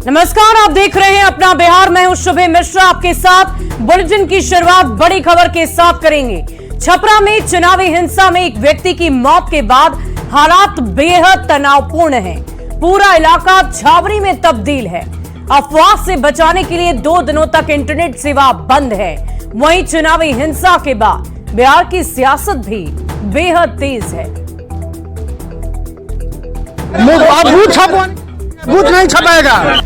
नमस्कार, आप देख रहे हैं अपना बिहार। मैं हूं शुभे मिश्रा, आपके साथ बुलेटिन की शुरुआत बड़ी खबर के साथ करेंगे। छपरा में चुनावी हिंसा में एक व्यक्ति की मौत के बाद हालात बेहद तनावपूर्ण हैं। पूरा इलाका छावनी में तब्दील है। अफवाह से बचाने के लिए 2 दिनों तक इंटरनेट सेवा बंद है। वहीं चुनावी हिंसा के बाद बिहार की सियासत भी बेहद तेज है। बूथ नहीं छपाएगा।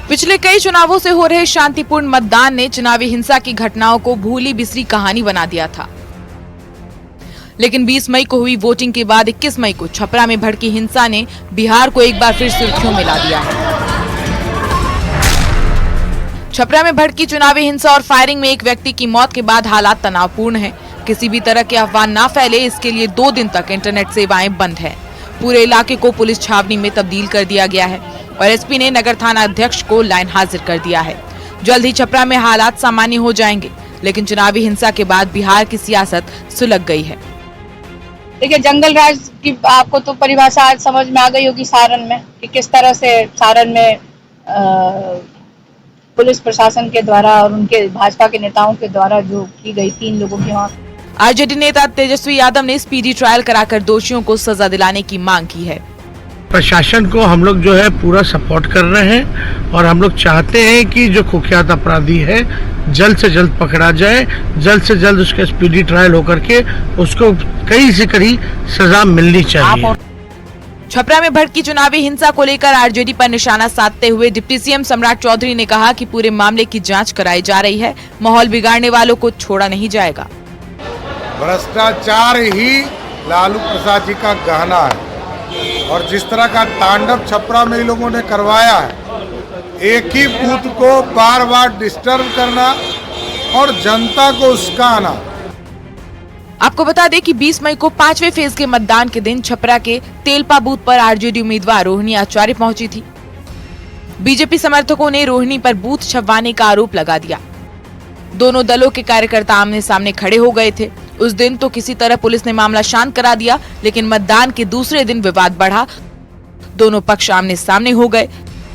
पिछले कई चुनावों से हो रहे शांतिपूर्ण मतदान ने चुनावी हिंसा की घटनाओं को भूली बिसरी कहानी बना दिया था। लेकिन 20 मई को हुई वोटिंग के बाद 21 मई को छपरा में भड़की हिंसा ने बिहार को एक बार फिर सुर्खियों में ला दिया है। छपरा में भड़की चुनावी हिंसा और फायरिंग में एक व्यक्ति की मौत के बाद हालात तनावपूर्ण हैं। किसी भी तरह के अफवाह ना फैले, इसके लिए 2 दिन तक इंटरनेट सेवाएं बंद है। पूरे इलाके को पुलिस छावनी में तब्दील कर दिया गया है और एसपी ने नगर थाना अध्यक्ष को लाइन हाजिर कर दिया है। जल्द ही छपरा में हालात सामान्य हो जाएंगे, लेकिन चुनावी हिंसा के बाद बिहार की सियासत सुलग गई है। देखिए, जंगल राज की आपको तो परिभाषा आज समझ में आ गई होगी सारण में, कि किस तरह से सारण में पुलिस प्रशासन के द्वारा और उनके भाजपा के नेताओं के द्वारा जो की गई 3 लोगों की मौत। आरजेडी नेता तेजस्वी यादव ने स्पीडी ट्रायल कराकर दोषियों को सजा दिलाने की मांग की है। प्रशासन को हम लोग जो है पूरा सपोर्ट कर रहे हैं और हम लोग चाहते हैं कि जो कुख्यात अपराधी है जल्द से जल्द पकड़ा जाए, जल्द से जल्द उसका स्पीडी ट्रायल होकर के उसको कड़ी से कड़ी सजा मिलनी चाहिए। छपरा में भड़की चुनावी हिंसा को लेकर आरजेडी पर निशाना साधते हुए डिप्टी सीएम सम्राट चौधरी ने कहा कि पूरे मामले की जांच कराई जा रही है। माहौल बिगाड़ने वालों को छोड़ा नहीं जाएगा। भ्रष्टाचार ही लालू प्रसाद जी का गहना है और जिस तरह का तांडव छपरा में लोगों ने करवाया है, एक ही बूथ को बार बार डिस्टर्ब करना और जनता को उस्काना। आपको बता दें कि 20 मई को 5वें फेज के मतदान के दिन छपरा के तेलपा बूथ पर आरजेडी उम्मीदवार रोहिणी आचार्य पहुंची थी। बीजेपी समर्थकों ने रोहिणी पर बूथ छपवाने का आरोप लगा दिया। दोनों दलों के कार्यकर्ता आमने सामने खड़े हो गए थे। उस दिन तो किसी तरह पुलिस ने मामला शांत करा दिया, लेकिन मतदान के दूसरे दिन विवाद बढ़ा। दोनों पक्ष आमने सामने हो गए।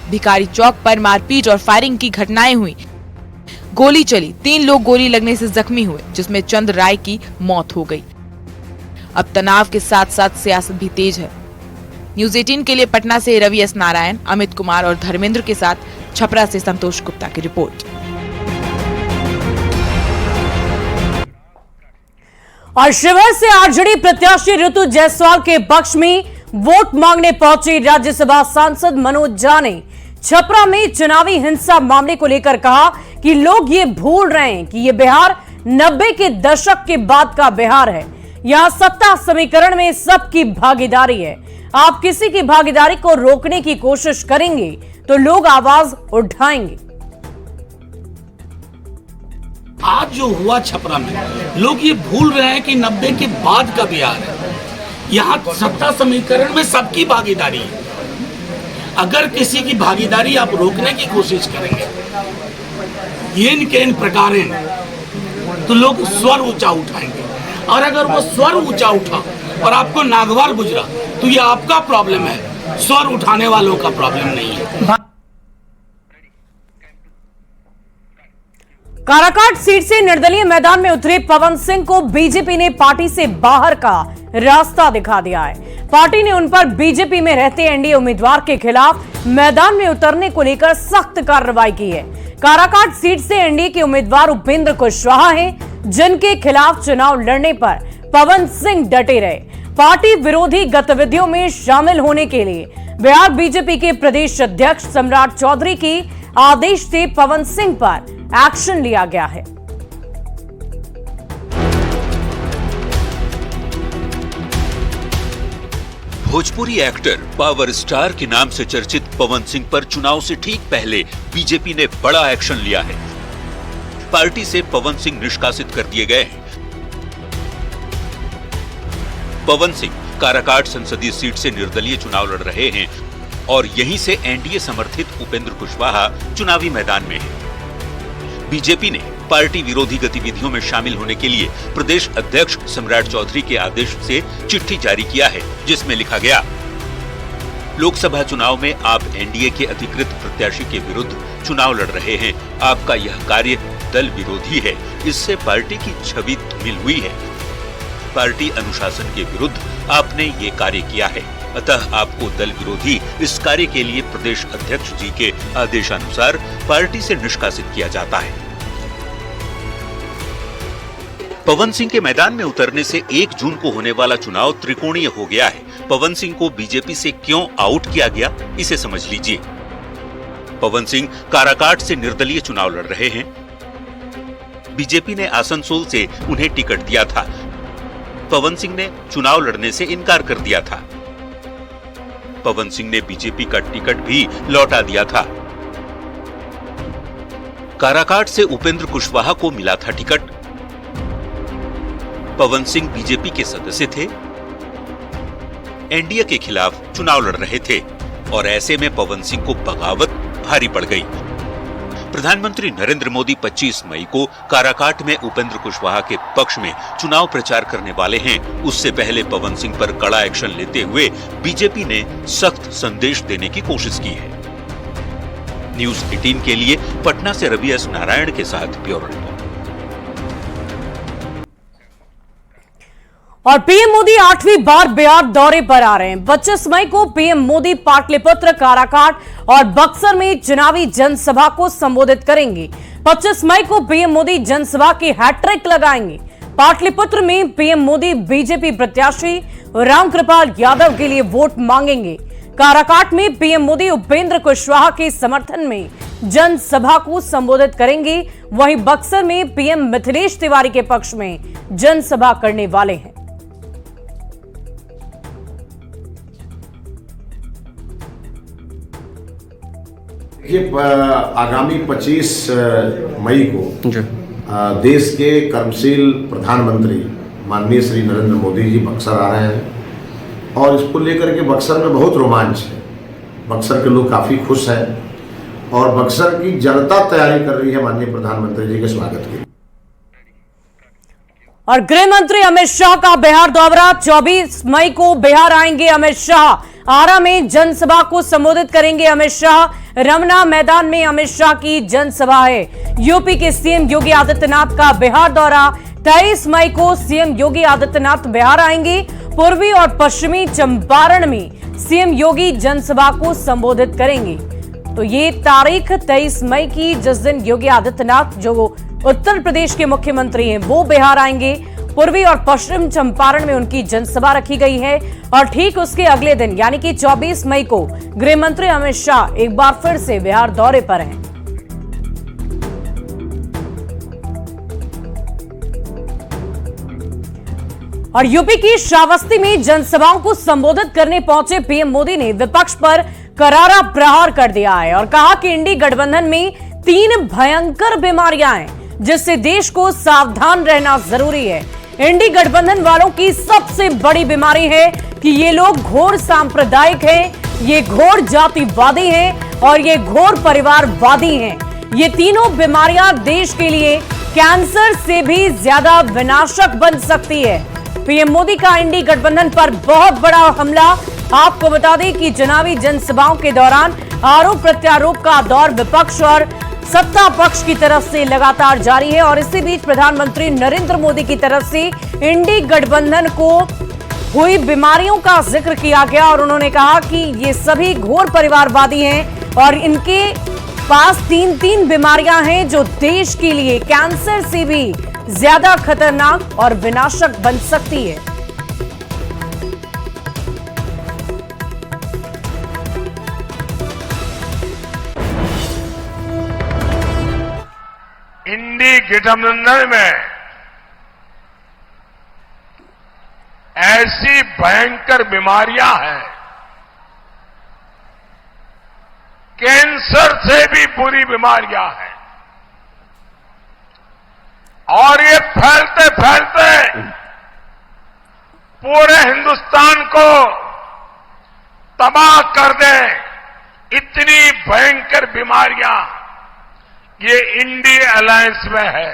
भिखारी चौक पर मारपीट और फायरिंग की घटनाएं हुई। गोली चली, 3 लोग गोली लगने से जख्मी हुए, जिसमें चंद राय की मौत हो गई। अब तनाव के साथ साथ सियासत भी तेज है। न्यूज़ 18 के लिए पटना से रवि एस नारायण, अमित कुमार और धर्मेंद्र के साथ छपरा से संतोष गुप्ता की रिपोर्ट। और शिवहर से आरजेडी प्रत्याशी ऋतु जायसवाल के पक्ष में वोट मांगने पहुंचे राज्यसभा सांसद मनोज झा ने छपरा में चुनावी हिंसा मामले को लेकर कहा कि लोग ये भूल रहे हैं कि ये बिहार 90 के दशक के बाद का बिहार है। यहां सत्ता समीकरण में सबकी भागीदारी है। आप किसी की भागीदारी को रोकने की कोशिश करेंगे तो लोग आवाज उठाएंगे। आज जो हुआ छपरा में, लोग ये भूल रहे हैं कि 90 के बाद का बिहार है। यहाँ सत्ता समीकरण में सबकी भागीदारी है। अगर किसी की भागीदारी आप रोकने की कोशिश करेंगे इन प्रकार तो लोग स्वर ऊंचा उठाएंगे, और अगर वो स्वर ऊंचा उठा और आपको नागवार गुजरा तो ये आपका प्रॉब्लम है, स्वर उठाने वालों का प्रॉब्लम नहीं है। काराकाट सीट से निर्दलीय मैदान में उतरे पवन सिंह को बीजेपी ने पार्टी से बाहर का रास्ता दिखा दिया है। पार्टी ने उन पर बीजेपी में रहते एनडीए उम्मीदवार के खिलाफ मैदान में उतरने को लेकर सख्त कार्रवाई की है। काराकाट सीट से एनडीए के उम्मीदवार उपेंद्र कुशवाहा हैं, जिनके खिलाफ चुनाव लड़ने पर पवन सिंह डटे रहे। पार्टी विरोधी गतिविधियों में शामिल होने के लिए बिहार बीजेपी के प्रदेश अध्यक्ष सम्राट चौधरी के आदेश से पवन सिंह पर एक्शन लिया गया है। भोजपुरी एक्टर पावर स्टार के नाम से चर्चित पवन सिंह पर चुनाव से ठीक पहले बीजेपी ने बड़ा एक्शन लिया है। पार्टी से पवन सिंह निष्कासित कर दिए गए हैं। पवन सिंह काराकाट संसदीय सीट से निर्दलीय चुनाव लड़ रहे हैं और यहीं से एनडीए समर्थित उपेंद्र कुशवाहा चुनावी मैदान में है। बीजेपी ने पार्टी विरोधी गतिविधियों में शामिल होने के लिए प्रदेश अध्यक्ष सम्राट चौधरी के आदेश से चिट्ठी जारी किया है, जिसमें लिखा गया, लोकसभा चुनाव में आप एनडीए के अधिकृत प्रत्याशी के विरुद्ध चुनाव लड़ रहे हैं। आपका यह कार्य दल विरोधी है। इससे पार्टी की छवि धूमिल हुई है। पार्टी अनुशासन के विरुद्ध आपने ये कार्य किया है। अतः आपको दल विरोधी इस कार्य के लिए प्रदेश अध्यक्ष जी के आदेशानुसार पार्टी से निष्कासित किया जाता है। पवन सिंह के मैदान में उतरने से 1 जून को होने वाला चुनाव त्रिकोणीय हो गया है। पवन सिंह को बीजेपी से क्यों आउट किया गया, इसे समझ लीजिए। पवन सिंह काराकाट से निर्दलीय चुनाव लड़ रहे हैं। बीजेपी ने आसनसोल से उन्हें टिकट दिया था। पवन सिंह ने चुनाव लड़ने से इनकार कर दिया था। पवन सिंह ने बीजेपी का टिकट भी लौटा दिया था। काराकाट से उपेंद्र कुशवाहा को मिला था टिकट। पवन सिंह बीजेपी के सदस्य थे, एनडीए के खिलाफ चुनाव लड़ रहे थे और ऐसे में पवन सिंह को बगावत भारी पड़ गई। प्रधानमंत्री नरेंद्र मोदी 25 मई को काराकाट में उपेंद्र कुशवाहा के पक्ष में चुनाव प्रचार करने वाले हैं। उससे पहले पवन सिंह पर कड़ा एक्शन लेते हुए बीजेपी ने सख्त संदेश देने की कोशिश की है। न्यूज़ 18 के लिए पटना से रवि एस नारायण के साथ ब्यूरो रिपोर्ट। और पीएम मोदी 8वीं बार बिहार दौरे पर आ रहे हैं। 25 मई को पीएम मोदी पाटलिपुत्र, काराकाट और बक्सर में चुनावी जनसभा को संबोधित करेंगे। 25 मई को पीएम मोदी जनसभा की हैट्रिक लगाएंगे। पाटलिपुत्र में पीएम मोदी बीजेपी प्रत्याशी रामकृपाल यादव के लिए वोट मांगेंगे। काराकाट में पीएम मोदी उपेंद्र कुशवाहा के समर्थन में जनसभा को संबोधित करेंगे। वहीं बक्सर में पीएम मिथिलेश तिवारी के पक्ष में जनसभा करने वाले हैं। ये आगामी 25 मई को देश के कर्मशील प्रधानमंत्री माननीय श्री नरेंद्र मोदी जी बक्सर आ रहे हैं और इसको लेकर के बक्सर में बहुत रोमांच है। बक्सर के लोग काफ़ी खुश हैं और बक्सर की जनता तैयारी कर रही है माननीय प्रधानमंत्री जी के स्वागत की। और गृह मंत्री अमित शाह का बिहार दौरा, 24 मई को बिहार आएंगे अमित शाह। आरा में जनसभा को संबोधित करेंगे अमित शाह। रमना मैदान में अमित शाह की जनसभा है। यूपी के सीएम योगी आदित्यनाथ का बिहार दौरा, 23 मई को सीएम योगी आदित्यनाथ बिहार आएंगे। पूर्वी और पश्चिमी चंपारण में सीएम योगी जनसभा को संबोधित करेंगे। तो ये तारीख 23 मई की, जिस दिन योगी आदित्यनाथ जो उत्तर प्रदेश के मुख्यमंत्री हैं वो बिहार आएंगे। पूर्वी और पश्चिम चंपारण में उनकी जनसभा रखी गई है और ठीक उसके अगले दिन यानी कि 24 मई को गृह मंत्री अमित शाह एक बार फिर से बिहार दौरे पर हैं। और यूपी की श्रावस्ती में जनसभाओं को संबोधित करने पहुंचे पीएम मोदी ने विपक्ष पर करारा प्रहार कर दिया है और कहा कि इंडी गठबंधन में 3 भयंकर बीमारियां हैं, जिससे देश को सावधान रहना जरूरी है। इंडी गठबंधन वालों की सबसे बड़ी बीमारी है कि ये लोग घोर सांप्रदायिक हैं, ये घोर जातिवादी हैं और ये घोर परिवारवादी हैं। ये तीनों बीमारियां देश के लिए कैंसर से भी ज्यादा विनाशक बन सकती है। पीएम मोदी का इंडी गठबंधन पर बहुत बड़ा हमला। आपको बता दें कि चुनावी जनसभाओं के दौरान आरोप प्रत्यारोप का दौर विपक्ष और सत्ता पक्ष की तरफ से लगातार जारी है और इसी बीच प्रधानमंत्री नरेंद्र मोदी की तरफ से इंडी गठबंधन को हुई बीमारियों का जिक्र किया गया और उन्होंने कहा कि ये सभी घोर परिवारवादी हैं और इनके पास 3 बीमारियां हैं जो देश के लिए कैंसर से भी ज्यादा खतरनाक और विनाशक बन सकती है। इंडी गठबंधन में ऐसी भयंकर बीमारियां हैं, कैंसर से भी बुरी बीमारियां हैं और ये फैलते फैलते पूरे हिंदुस्तान को तबाह कर दें, इतनी भयंकर बीमारियां ये इंडिया अलायंस में है।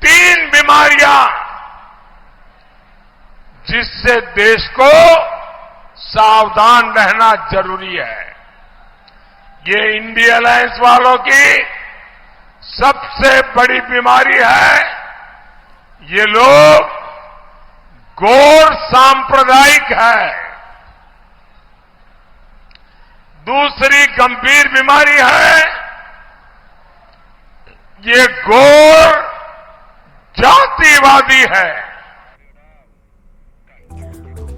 3 बीमारियां जिससे देश को सावधान रहना जरूरी है। ये इंडिया अलायंस वालों की सबसे बड़ी बीमारी है। ये लोग गौर सांप्रदायिक है। दूसरी गंभीर बीमारी है, ये गौर जातिवादी है।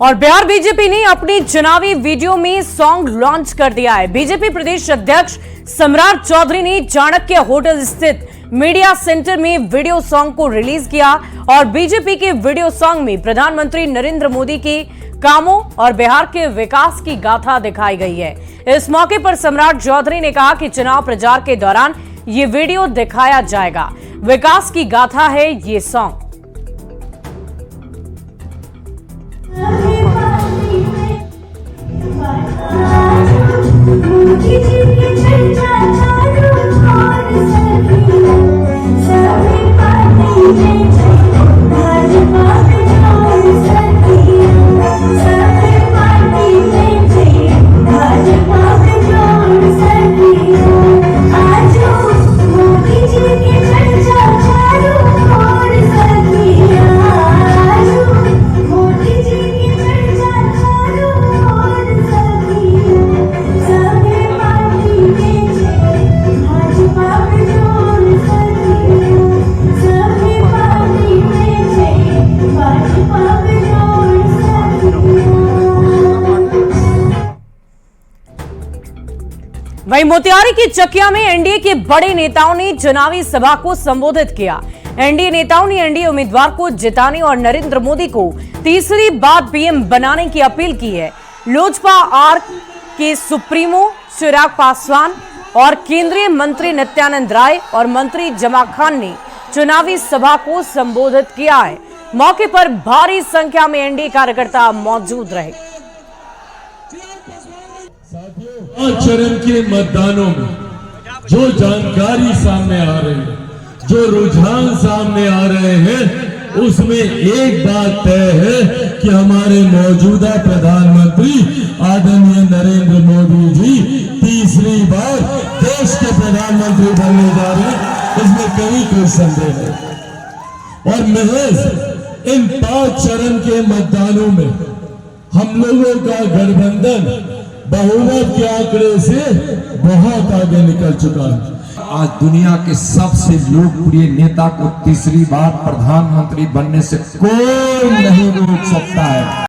और बिहार बीजेपी ने अपनी चुनावी वीडियो में सॉन्ग लॉन्च कर दिया है। बीजेपी प्रदेश अध्यक्ष सम्राट चौधरी ने चाणक्य होटल स्थित मीडिया सेंटर में वीडियो सॉन्ग को रिलीज किया और बीजेपी के वीडियो सॉन्ग में प्रधानमंत्री नरेंद्र मोदी के कामों और बिहार के विकास की गाथा दिखाई गई है। इस मौके पर सम्राट चौधरी ने कहा कि चुनाव प्रचार के दौरान ये वीडियो दिखाया जाएगा। विकास की गाथा है ये सॉन्ग। वहीं मोतिहारी की चकिया में एनडीए के बड़े नेताओं ने चुनावी सभा को संबोधित किया। एनडीए नेताओं ने एनडीए उम्मीदवार को जिताने और नरेंद्र मोदी को तीसरी बार पीएम बनाने की अपील की है। लोजपा आर के सुप्रीमो चिराग पासवान और केंद्रीय मंत्री नित्यानंद राय और मंत्री जमा खान ने चुनावी सभा को संबोधित किया है। मौके पर भारी संख्या में एनडीए कार्यकर्ता मौजूद रहे। चरण के मतदानों में जो जानकारी सामने आ रही है, जो रुझान सामने आ रहे हैं, उसमें एक बात तय है कि हमारे मौजूदा प्रधानमंत्री आदरणीय नरेंद्र मोदी जी तीसरी बार देश के प्रधानमंत्री बनने जा रहे हैं। इसमें कहीं कोई संदेह नहीं। और महज इन 5 चरण के मतदानों में हम लोगों का गठबंधन बहुमत के आंकड़े से बहुत आगे निकल चुका है। आज दुनिया के सबसे लोकप्रिय नेता को तीसरी बार प्रधानमंत्री बनने से कोई नहीं रोक सकता है।